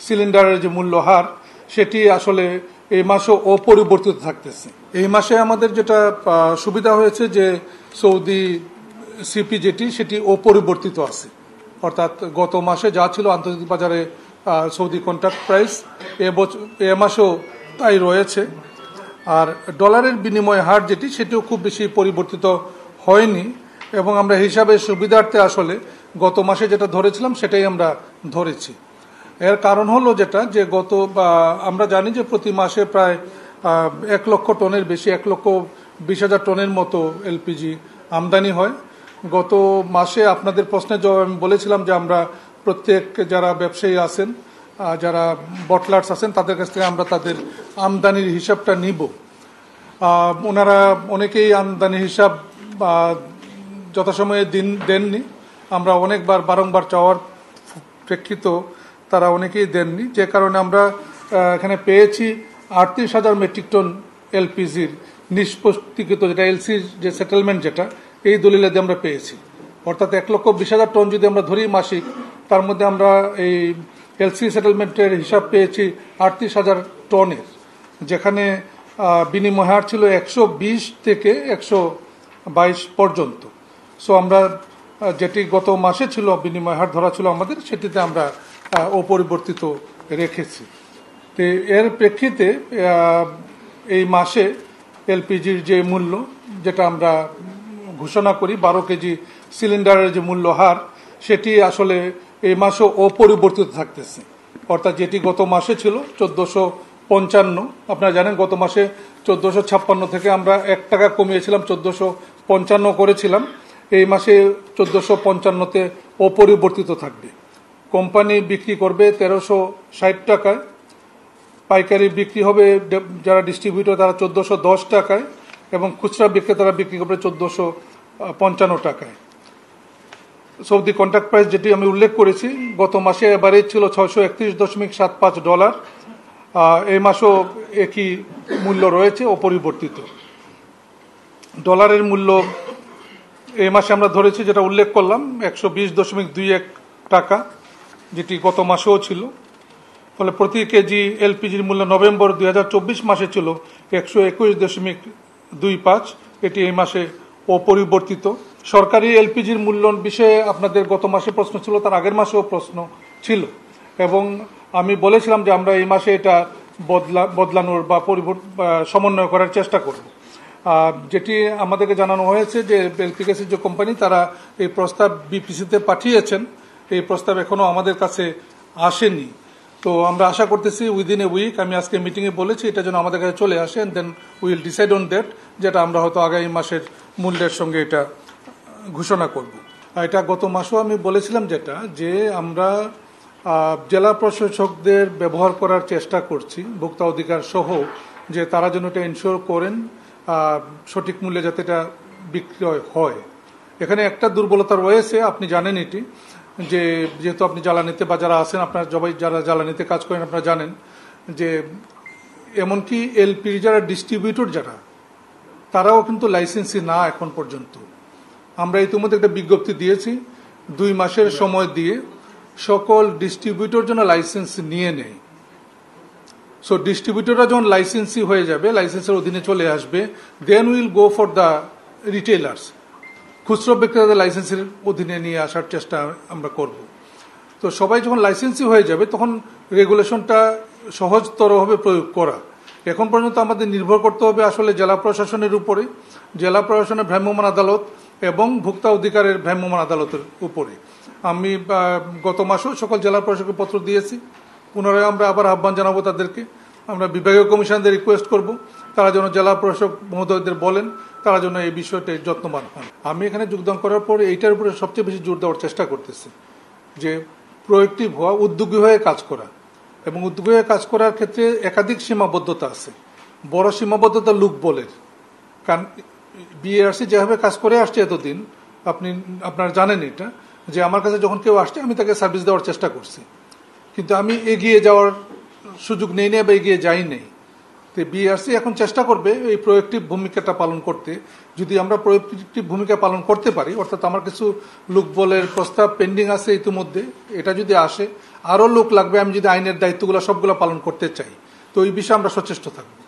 সিলিন্ডারের যে মূল্য হার সেটি আসলে এই মাসও অপরিবর্তিত থাকতেছে। এই মাসে আমাদের যেটা সুবিধা হয়েছে যে সৌদি সিপি যেটি সেটি অপরিবর্তিত আছে, অর্থাৎ গত মাসে যা ছিল আন্তর্জাতিক বাজারে সৌদি কন্ট্রাক্ট প্রাইস এ মাসেও তাই রয়েছে। আর ডলারের বিনিময় হার যেটি সেটিও খুব বেশি পরিবর্তিত হয়নি, এবং আমরা হিসাবে সুবিধার্থে আসলে গত মাসে যেটা ধরেছিলাম সেটাই আমরা ধরেছি। এর কারণ হলো যেটা যে আমরা জানি যে প্রতি মাসে প্রায় 1 লক্ষ টনের বেশি 1,20,000 টনের মতো এলপিজি আমদানি হয়। গত মাসে আপনাদের প্রশ্নে আমি বলেছিলাম যে আমরা প্রত্যেক যারা ব্যবসায়ী আছেন, যারা বটলার্স আছেন, তাদের কাছ থেকে আমরা তাদের আমদানির হিসাবটা নিব। ওনারা অনেকেই আমদানির হিসাব যথাসময়ে দেননি। আমরা অনেকবার বারংবার চাওয়ার প্রেক্ষিত তারা অনেকেই দেননি, যে কারণে আমরা এখানে পেয়েছি 38,000 মেট্রিক টন এলপিজির নিষ্পত্তিকৃত যেটা এলসির যে সেটেলমেন্ট যেটা এই দলিলে আমরা পেয়েছি। অর্থাৎ 1,20,000 টন যদি আমরা ধরি মাসিক, তার মধ্যে আমরা এই এলসি সেটেলমেন্টের হিসাব পেয়েছি 38,000 টনের, যেখানে বিনিময় হার ছিল 120 থেকে 122 পর্যন্ত। সো আমরা যেটি গত মাসে ছিল বিনিময় হার ধরা ছিল আমাদের, সেটিতে আমরা অপরিবর্তিত রেখেছি। তো এর প্রেক্ষিতে এই মাসে এলপিজির যে মূল্য যেটা আমরা ঘোষণা করি 12 কেজি সিলিন্ডারের যে মূল্য হার সেটি আসলে এই মাসও অপরিবর্তিত থাকতেছে। অর্থাৎ যেটি গত মাসে ছিল 1455, আপনারা জানেন গত মাসে 1456 থেকে আমরা 1 টাকা কমিয়েছিলাম, 1455 করেছিলাম। এই মাসে 1455-তে অপরিবর্তিত থাকবে। কোম্পানি বিক্রি করবে 1360 টাকায়, পাইকারি বিক্রি হবে যারা ডিস্ট্রিবিউটর তারা 1410 টাকায়, এবং খুচরা বিক্রেতারা বিক্রি করবে 1455 টাকায়। সৌদি কন্ট্রাক্ট প্রাইস যেটি আমি উল্লেখ করেছি গত মাসে এভারেজ ছিল $631.75। এই মাসও একই মূল্য রয়েছে, অপরিবর্তিত। ডলারের মূল্য এই মাসে আমরা ধরেছি যেটা উল্লেখ করলাম 120.21 টাকা, যেটি গত মাসেও ছিল। ফলে প্রতি কেজি এলপিজির মূল্য নভেম্বর 2024 মাসে ছিল 121.25, এটি এই মাসে অপরিবর্তিত। সরকারি এলপিজির মূল্য বিষয়ে আপনাদের গত মাসে প্রশ্ন ছিল, তার আগের মাসেও প্রশ্ন ছিল, এবং আমি বলেছিলাম যে আমরা এই মাসে এটা বদলানোর বা সমন্বয় করার চেষ্টা করব। যেটি আমাদেরকে জানানো হয়েছে যে এলপিজির যে কোম্পানি তারা এই প্রস্তাব বিপিসিতে পাঠিয়েছেন, এই প্রস্তাব এখনো আমাদের কাছে আসেনি। তো আমরা আশা করতেছি উইদিন এ উইক, আমি আজকে মিটিংয়ে বলেছি এটা যেন আমাদের কাছে চলে আসে, then will decide on that, যেটা আমরা হয়তো আগামী মাসের মূল্যের সঙ্গে এটা ঘোষণা করব। এটা গত মাসেও আমি বলেছিলাম যেটা যে আমরা জেলা প্রশাসকদের ব্যবহার করার চেষ্টা করছি ভোক্তা অধিকার সহ, যে তারা যেন এটা ইনশিওর করেন সঠিক মূল্যে যাতে এটা বিক্রয় হয়। এখানে একটা দুর্বলতা রয়েছে, আপনি জানেন এটি, যে যেহেতু আপনি জ্বালানিতে বা যারা আছেন আপনার সবাই যারা জ্বালানিতে কাজ করেন আপনারা জানেন যে এমনকি এলপিজি যারা ডিস্ট্রিবিউটর যারা তারাও কিন্তু লাইসেন্সি না এখন পর্যন্ত। আমরা ইতিমধ্যে একটা বিজ্ঞপ্তি দিয়েছি 2 মাসের সময় দিয়ে সকল ডিস্ট্রিবিউটর যেন লাইসেন্স নিয়ে নেয়। সো ডিস্ট্রিবিউটররা যখন লাইসেন্সি হয়ে যাবে, লাইসেন্সের অধীনে চলে আসবে, then will go for the retailers, খুচরো বিক্রেতাদের লাইসেন্সের অধীনে নিয়ে আসার চেষ্টা আমরা করব। তো সবাই যখন লাইসেন্সি হয়ে যাবে তখন রেগুলেশনটা সহজতরভাবে প্রয়োগ করা। এখন পর্যন্ত আমাদের নির্ভর করতে হবে আসলে জেলা প্রশাসনের উপরে, জেলা প্রশাসনের ভ্রাম্যমাণ আদালত এবং ভোক্তা অধিকারের ভ্রাম্যমাণ আদালতের উপরে। আমি গত মাসেও সকল জেলা প্রশাসককে পত্র দিয়েছি, পুনরায় আমরা আবার আহ্বান জানাবো তাদেরকে। আমরা বিভাগীয় কমিশনদের রিকোয়েস্ট করব তারা যেন জেলা প্রশাসক মহোদয়দের বলেন তারা যেন এই বিষয়টি যত্নবান হন। আমি এখানে যোগদান করার পর এইটার উপরে সবচেয়ে বেশি জোর দেওয়ার চেষ্টা করতেছি যে প্রোয়েক্টিভ হওয়া, উদ্যোগী হয়ে কাজ করা, এবং উদ্যোগী হয়ে কাজ করার ক্ষেত্রে একাধিক সীমাবদ্ধতা আছে। বড় সীমাবদ্ধতা লুক বলের, কারণ বিএআরসি যেভাবে কাজ করে আসছে এতদিন আপনারা জানেন এটা, যে আমার কাছে যখন কেউ আসছে আমি তাকে সার্ভিস দেওয়ার চেষ্টা করছি, কিন্তু আমি এগিয়ে যাওয়ার সুযোগ নেই না বা এগিয়ে যাই নেই। তো বিআরসি এখন চেষ্টা করবে এই প্রোয়েক্টিভ ভূমিকাটা পালন করতে। যদি আমরা প্রোয়েক্টিভ ভূমিকা পালন করতে পারি, অর্থাৎ আমার কিছু লুক বলের প্রস্তাব পেন্ডিং আছে ইতিমধ্যে, এটা যদি আসে আরও লোক লাগবে আমি যদি আইনের দায়িত্বগুলো সবগুলো পালন করতে চাই। তো এই বিষয়ে আমরা সচেষ্ট থাকবো।